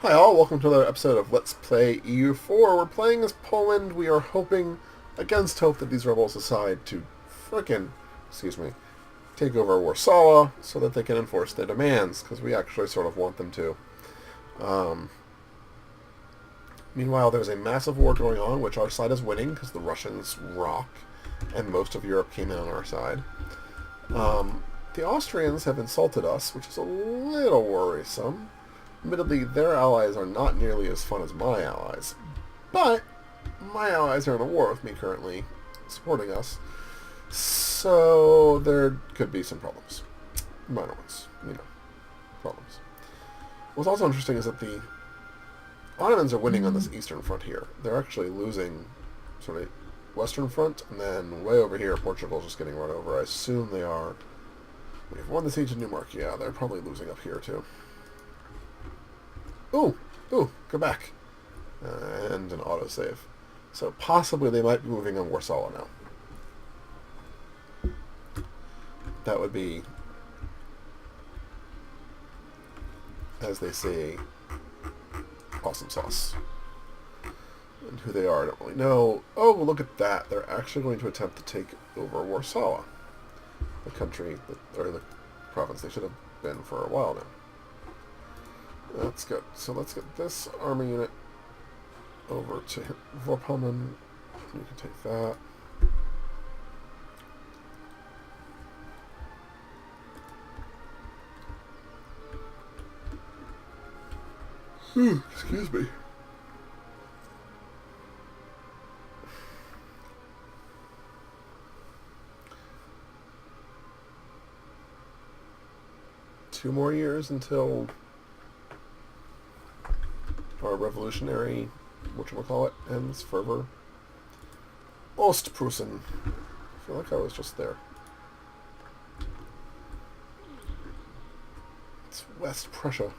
Hi all, welcome to another episode of Let's Play EU4. We're playing as Poland. We are hoping, against hope, that these rebels decide to frickin', take over Warsaw so that they can enforce their demands, because we actually sort of want them to. Um, Meanwhile, there's a massive war going on, which our side is winning, because the Russians rock, and most of Europe came in on our side. The Austrians have insulted us, which is a little worrisome. Admittedly, their allies are not nearly as fun as my allies, but my allies are in a war with me currently, supporting us, so there could be some problems. Minor ones, problems. What's also interesting is that the Ottomans are winning on this eastern front here. They're actually losing sort of western front, and then way over here, Portugal's just getting run over. I assume they are. We've won the siege of Newmark. Yeah, they're probably losing up here too. Ooh, go back. And an autosave. So possibly they might be moving on Warsaw now. That would be, as they say, awesome sauce. And who they are, I don't really know. Oh, look at that. They're actually going to attempt to take over Warsaw. The country, or the province they should have been for a while now. That's good. So let's get this army unit over to Vorpommern. You can take that. Excuse me. Two more years until our revolutionary, whatchamacallit, ends. Fervor. Ostpreußen. I feel like I was just there. It's West Prussia.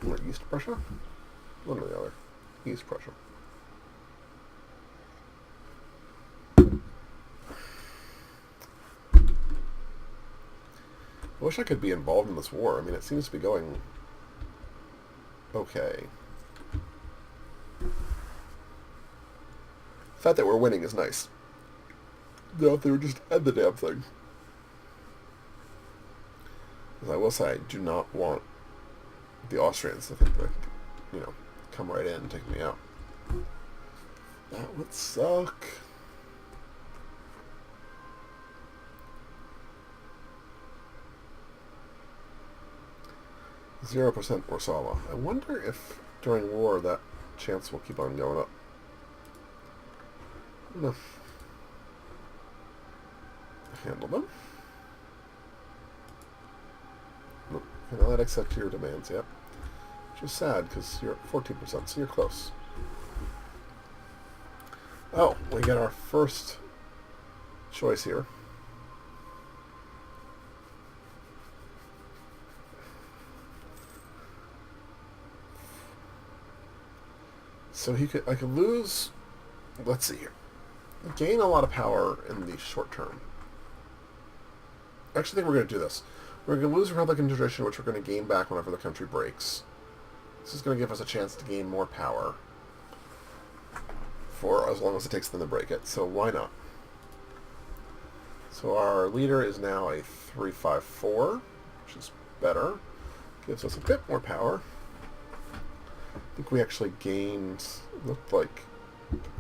Or East Prussia? One or the other. East Prussia. I wish I could be involved in this war. I mean, it seems to be going okay. The fact that we're winning is nice. Though if they would just end the damn thing. As I will say, I do not want the Austrians to think that, come right in and take me out. That would suck. 0% Warsaw. I wonder if during war that chance will keep on going up. No. Handle them. Nope. Cannot accept your demands yet. Which is sad because you're at 14%, so you're close. Oh, we get our first choice here. So I could lose, let's see here, gain a lot of power in the short term. I actually think we're going to do this. We're going to lose Republican tradition, which we're going to gain back whenever the country breaks. This is going to give us a chance to gain more power for as long as it takes them to break it, so why not? So our leader is now a 354, which is better. Gives us a bit more power. I think we actually gained, looked like,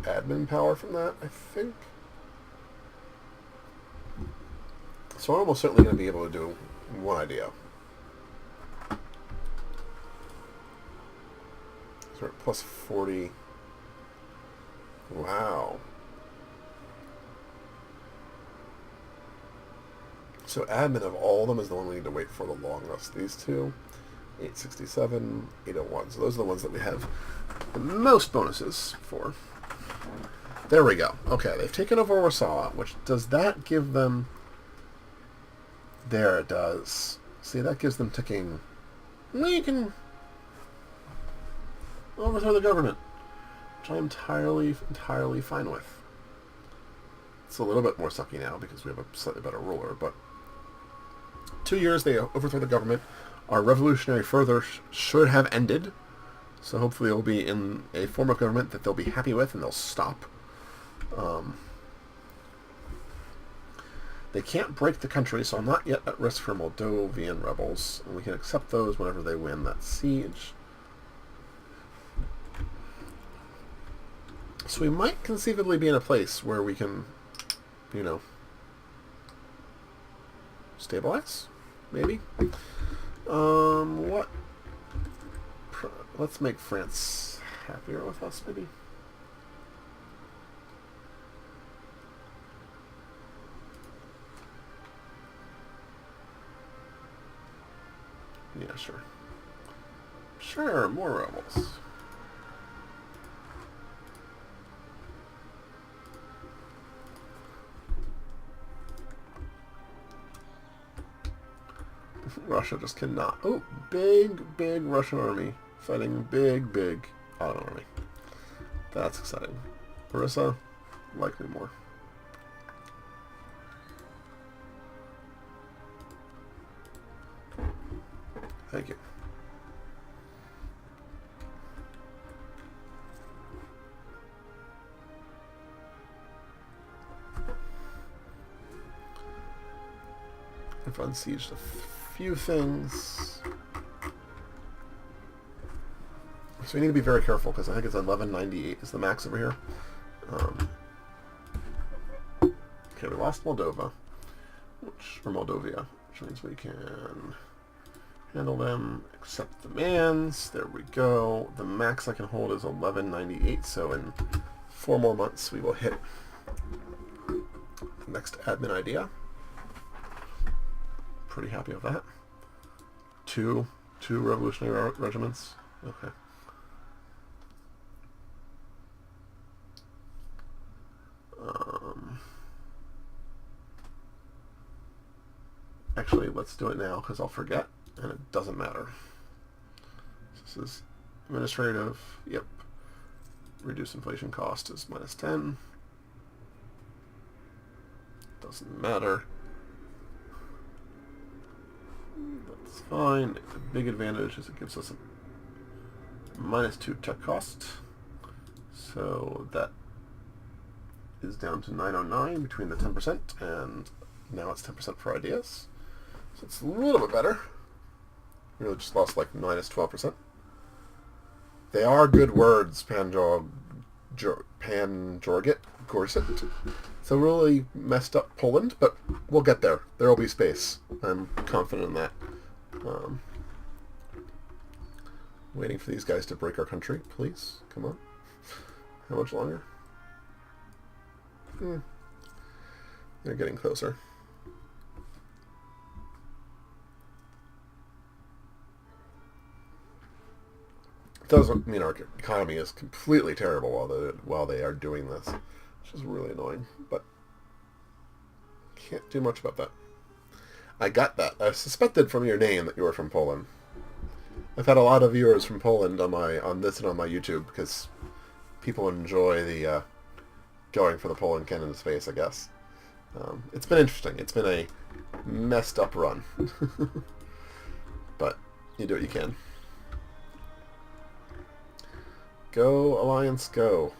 admin power from that, I think. So we're almost certainly going to be able to do one idea. So we're at plus 40. Wow. So admin of all of them is the one we need to wait for the longest. These two. 867, 801. So those are the ones that we have the most bonuses for. There we go. Okay, they've taken over Warsaw, which does that give them... There it does. See, that gives them ticking... We can overthrow the government, which I'm entirely fine with. It's a little bit more sucky now because we have a slightly better ruler, but 2 years they overthrow the government. Our revolutionary further should have ended. So hopefully it'll be in a form of government that they'll be happy with and they'll stop. They can't break the country, so I'm not yet at risk for Moldovan rebels. And we can accept those whenever they win that siege. So we might conceivably be in a place where we can, you know, stabilize? Maybe? What? Let's make France happier with us, maybe? Yeah, sure. Sure, more rebels. Russia just cannot. Oh, big Russian army fighting big Ottoman army. That's exciting. Marissa, like me more. Thank you. I've unsieged a few things. So we need to be very careful because I think it's 1198 is the max over here. Okay, we lost Moldova, or Moldovia, which means we can handle them, accept demands. There we go. The max I can hold is 1198, so in 4 more months we will hit the next admin idea. Pretty happy with that. Two revolutionary regiments. Okay. Actually, let's do it now because I'll forget, and it doesn't matter. This is administrative. Yep. Reduce inflation cost is -10. Doesn't matter. That's fine. The big advantage is it gives us a -2 tech cost. So that is down to 909 between the 10% and now it's 10% for ideas. So it's a little bit better. We really just lost like -12%. They are good words, Panjorgit, Gorset. So really messed up Poland, but we'll get there. There will be space. I'm confident in that. Waiting for these guys to break our country, please. Come on. How much longer? They're getting closer. Doesn't mean our economy is completely terrible while they are doing this, which is really annoying, but can't do much about that. I got that. I suspected from your name that you were from Poland. I've had a lot of viewers from Poland on this and on my YouTube because people enjoy the going for the Poland cannon space, I guess. It's been interesting. It's been a messed up run, but you do what you can. Go, Alliance, go.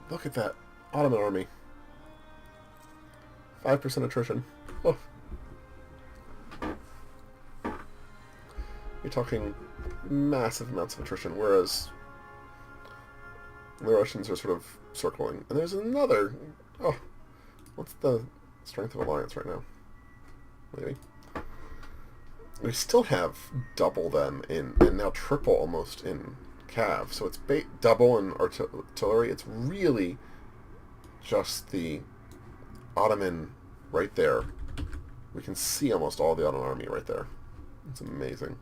Look at that Ottoman army. 5% attrition. Oh. You're talking massive amounts of attrition, whereas the Russians are sort of circling. And there's another... Oh, what's the strength of Alliance right now? Maybe. We still have double them in, and now triple almost in Cav. So it's double in artillery. It's really just the Ottoman right there. We can see almost all the Ottoman army right there. It's amazing.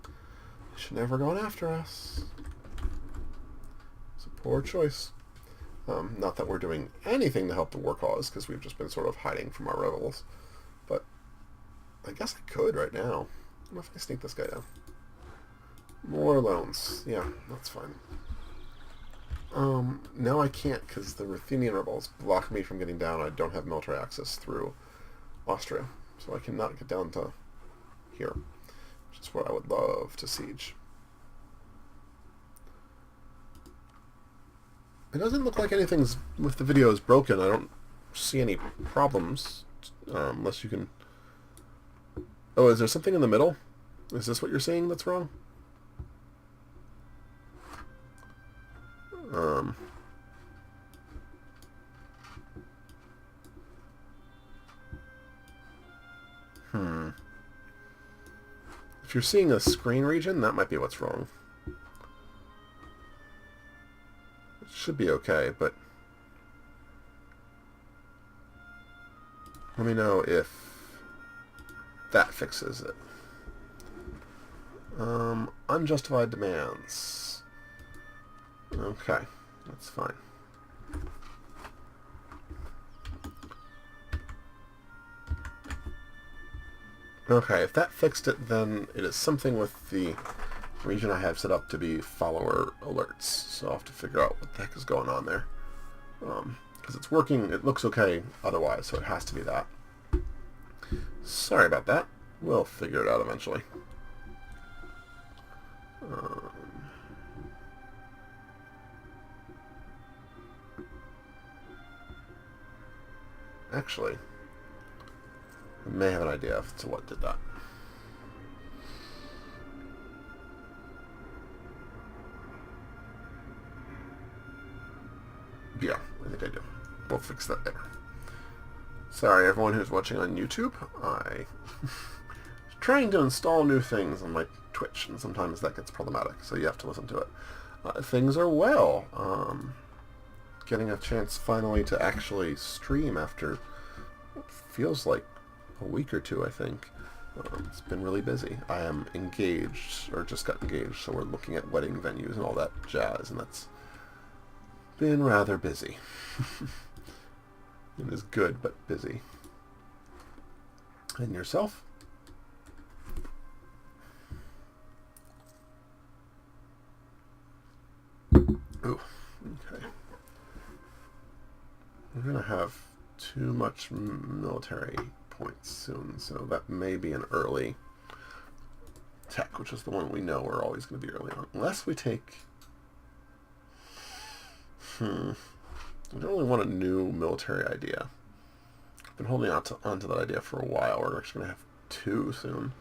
They should never gone after us. It's a poor choice. Not that we're doing anything to help the war cause, because we've just been sort of hiding from our rebels. But I guess I could right now. What if I sneak this guy down? More loans. Yeah, that's fine. No, I can't, because the Ruthenian rebels block me from getting down. I don't have military access through Austria. So I cannot get down to here, which is where I would love to siege. It doesn't look like anything's with the video is broken. I don't see any problems, unless you can... Oh, is there something in the middle? Is this what you're saying that's wrong? If you're seeing a screen region, that might be what's wrong. It should be okay, but let me know if that fixes it. Unjustified demands. Okay, that's fine. Okay, if that fixed it, then it is something with the region I have set up to be follower alerts. So I'll have to figure out what the heck is going on there. Because it's working, it looks okay otherwise, so it has to be that. Sorry about that. We'll figure it out eventually. Actually, I may have an idea as to what did that. Yeah, I think I do. We'll fix that later. Sorry, everyone who's watching on YouTube. I trying to install new things on my Twitch, and sometimes that gets problematic, so you have to listen to it. Things are well. Getting a chance finally to actually stream after what feels like a week or two, I think. It's been really busy. I am engaged, or just got engaged, so we're looking at wedding venues and all that jazz, and that's been rather busy. It is good, but busy. And yourself? Ooh, okay. We're going to have too much military points soon, so that may be an early tech, which is the one we know we're always going to be early on. Unless we take... I don't really want a new military idea. I've been holding on to that idea for a while. We're actually going to have two soon.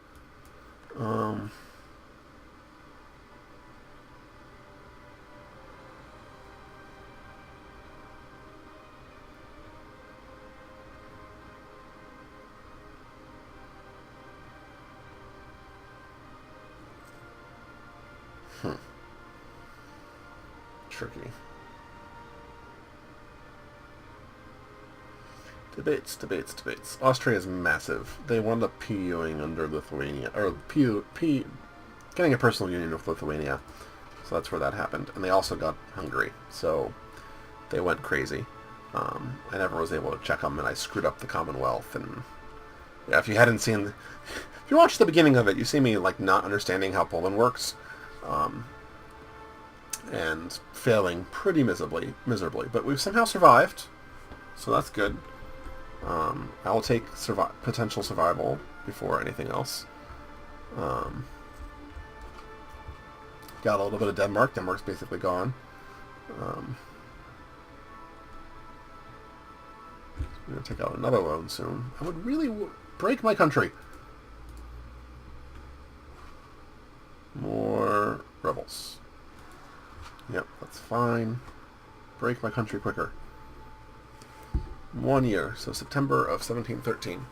Tricky. Debates. Austria is massive. They wound up PUing under Lithuania, or getting a personal union with Lithuania. So that's where that happened. And they also got Hungary. So they went crazy. I never was able to check them, and I screwed up the Commonwealth. And yeah, if you hadn't seen, if you watched the beginning of it, you see me like not understanding how Poland works, and failing pretty miserably. But we've somehow survived, so that's good. I will take potential survival before anything else. Got a little bit of Denmark. Denmark's basically gone. I'm going to take out another loan soon. I would really break my country. More rebels. Yep, that's fine. Break my country quicker. 1 year, so September of 1713,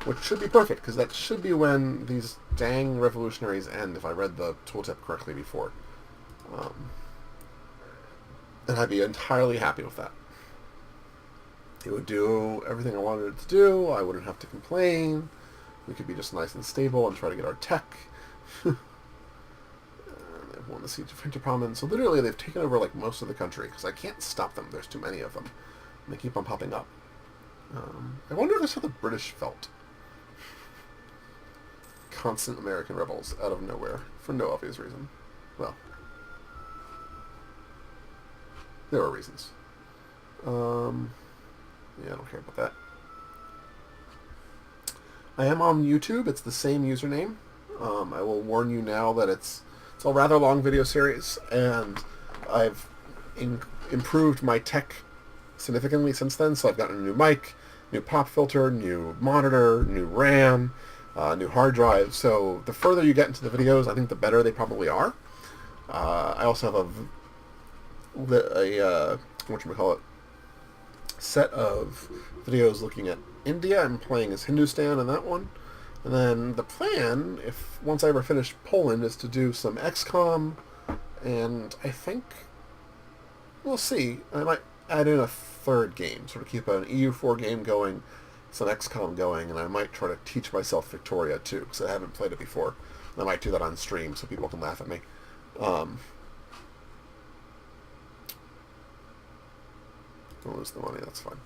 which should be perfect, because that should be when these dang revolutionaries end, if I read the tooltip correctly before. And I'd be entirely happy with that. It would do everything I wanted it to do. I wouldn't have to complain. We could be just nice and stable and try to get our tech. They've won the siege of Hinterpommern. So literally they've taken over like most of the country, because I can't stop them. There's too many of them. And they keep on popping up. I wonder if that's how the British felt. Constant American rebels out of nowhere, for no obvious reason. Well, there are reasons. Yeah, I don't care about that. I am on YouTube. It's the same username. I will warn you now that it's a rather long video series, and I've improved my tech significantly since then. So I've gotten a new mic, new pop filter, new monitor, new RAM, new hard drive. So the further you get into the videos, I think the better they probably are. I also have a whatchamacallit, set of videos looking at India. I'm playing as Hindustan in that one. And then the plan, if once I ever finish Poland, is to do some XCOM, and I think we'll see. I might add in a third game, sort of keep an EU4 game going, some XCOM going, and I might try to teach myself Victoria too, because I haven't played it before. And I might do that on stream so people can laugh at me. I'll lose the money, that's fine.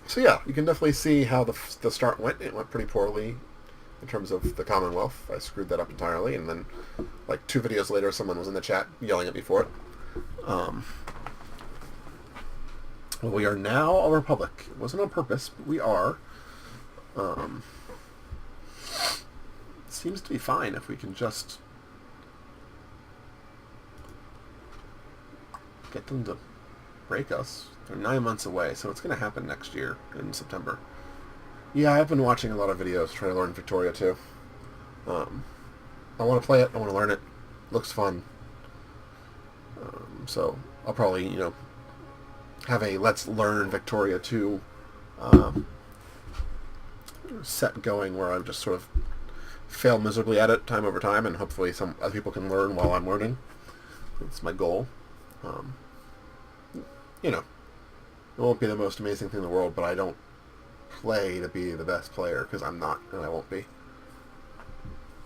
So yeah, you can definitely see how the start went. It went pretty poorly in terms of the Commonwealth. I screwed that up entirely, and then like 2 videos later, someone was in the chat yelling at me for it. Well, we are now a republic. It wasn't on purpose, but we are. It seems to be fine if we can just get them to break us. They're 9 months away, so it's going to happen next year in September. Yeah, I've been watching a lot of videos trying to learn Victoria too. I want to play it. I want to learn it. Looks fun. So I'll probably, have a Let's Learn Victoria 2 set going where I just sort of fail miserably at it time over time, and hopefully some other people can learn while I'm learning. That's my goal. It won't be the most amazing thing in the world, but I don't play to be the best player, because I'm not, and I won't be.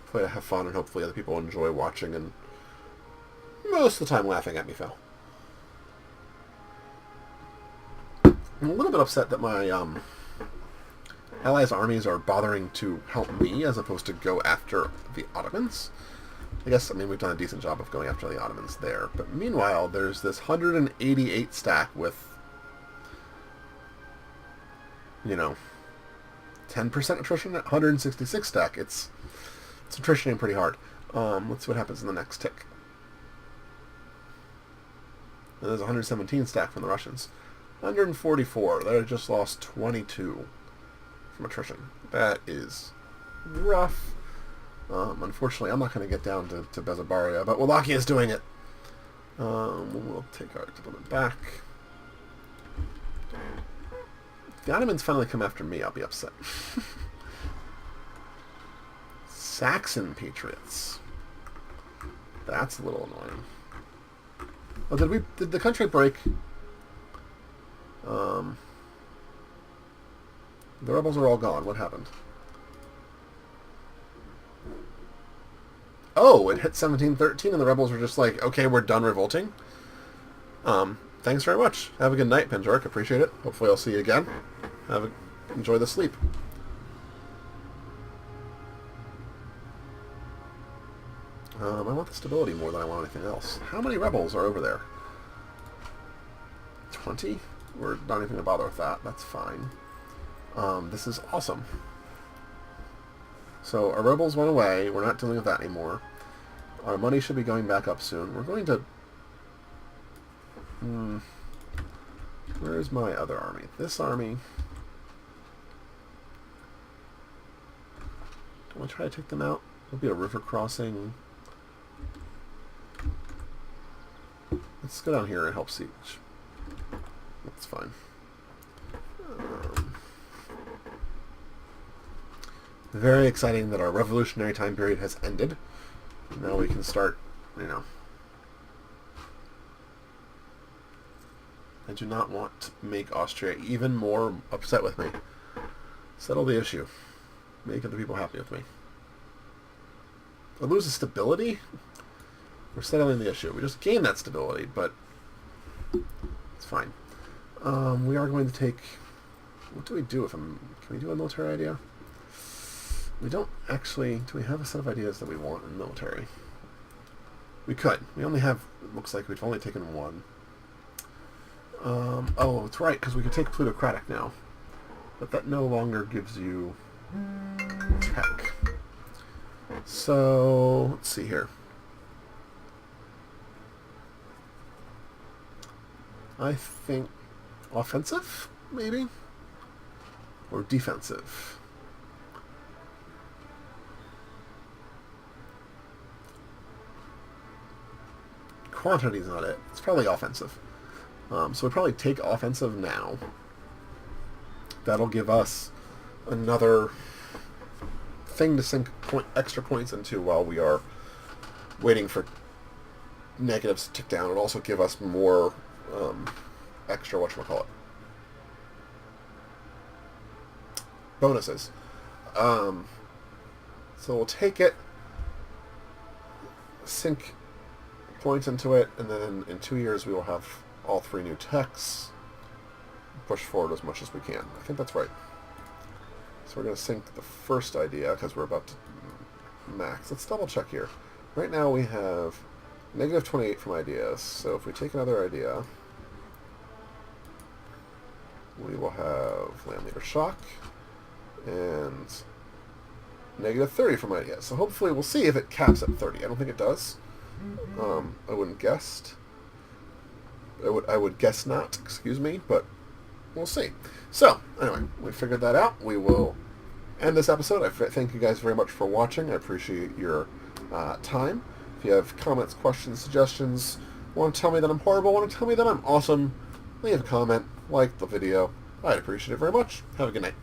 Play to have fun, and hopefully other people enjoy watching, and most of the time laughing at me fail. I'm a little bit upset that my allies' armies are bothering to help me as opposed to go after the Ottomans. I guess, we've done a decent job of going after the Ottomans there. But meanwhile, there's this 188 stack with, 10% attrition at 166 stack. It's attritioning pretty hard. Let's see what happens in the next tick. And there's 117 stack from the Russians. 144. They just lost 22 from attrition. That is rough. Unfortunately, I'm not going to get down to Bezabaria, but Wallachia is doing it. We'll take our gentleman back. If the Ottomans finally come after me, I'll be upset. Saxon Patriots. That's a little annoying. Oh, did the country break? The rebels are all gone. What happened? Oh, it hit 1713 and the rebels were just like, okay, we're done revolting. Thanks very much. Have a good night, Penjork. Appreciate it. Hopefully I'll see you again. Enjoy the sleep. I want the stability more than I want anything else. How many rebels are over there? 20? We're not even going to bother with that. That's fine. This is awesome. So our rebels went away. We're not dealing with that anymore. Our money should be going back up soon. We're going to... Where's my other army? This army... Do I try to take them out? There'll be a river crossing. Let's go down here and help siege. That's fine. Very exciting that our revolutionary time period has ended. Now we can start, I do not want to make Austria even more upset with me. Settle the issue. Make other people happy with me. I lose the stability? We're settling the issue. We just gain that stability, but it's fine. We are going to take... What do we do if I'm... Can we do a military idea? We don't actually... Do we have a set of ideas that we want in military? We could. We only have... It looks like we've only taken one. Oh, it's right, because we can take plutocratic now. But that no longer gives you Tech. So, let's see here. I think offensive, maybe? Or defensive? Quantity's not it. It's probably offensive. So we'd probably take offensive now. That'll give us another thing to sink extra points into while we are waiting for negatives to tick down. It'll also give us more extra, whatchamacallit, bonuses. So we'll take it, sink points into it, and then in 2 years we will have all 3 new techs. Push forward as much as we can. I think that's right. So we're going to sink the first idea because we're about to max. Let's double check here. Right now we have negative 28 from ideas. So if we take another idea, we will have land leader shock and negative 30 from ideas. So hopefully we'll see if it caps at 30. I don't think it does. I wouldn't guess. I would guess not, excuse me, but we'll see. So, anyway, we figured that out. We will end this episode. I thank you guys very much for watching. I appreciate your time. If you have comments, questions, suggestions, want to tell me that I'm horrible, want to tell me that I'm awesome, leave a comment, like the video. I'd appreciate it very much. Have a good night.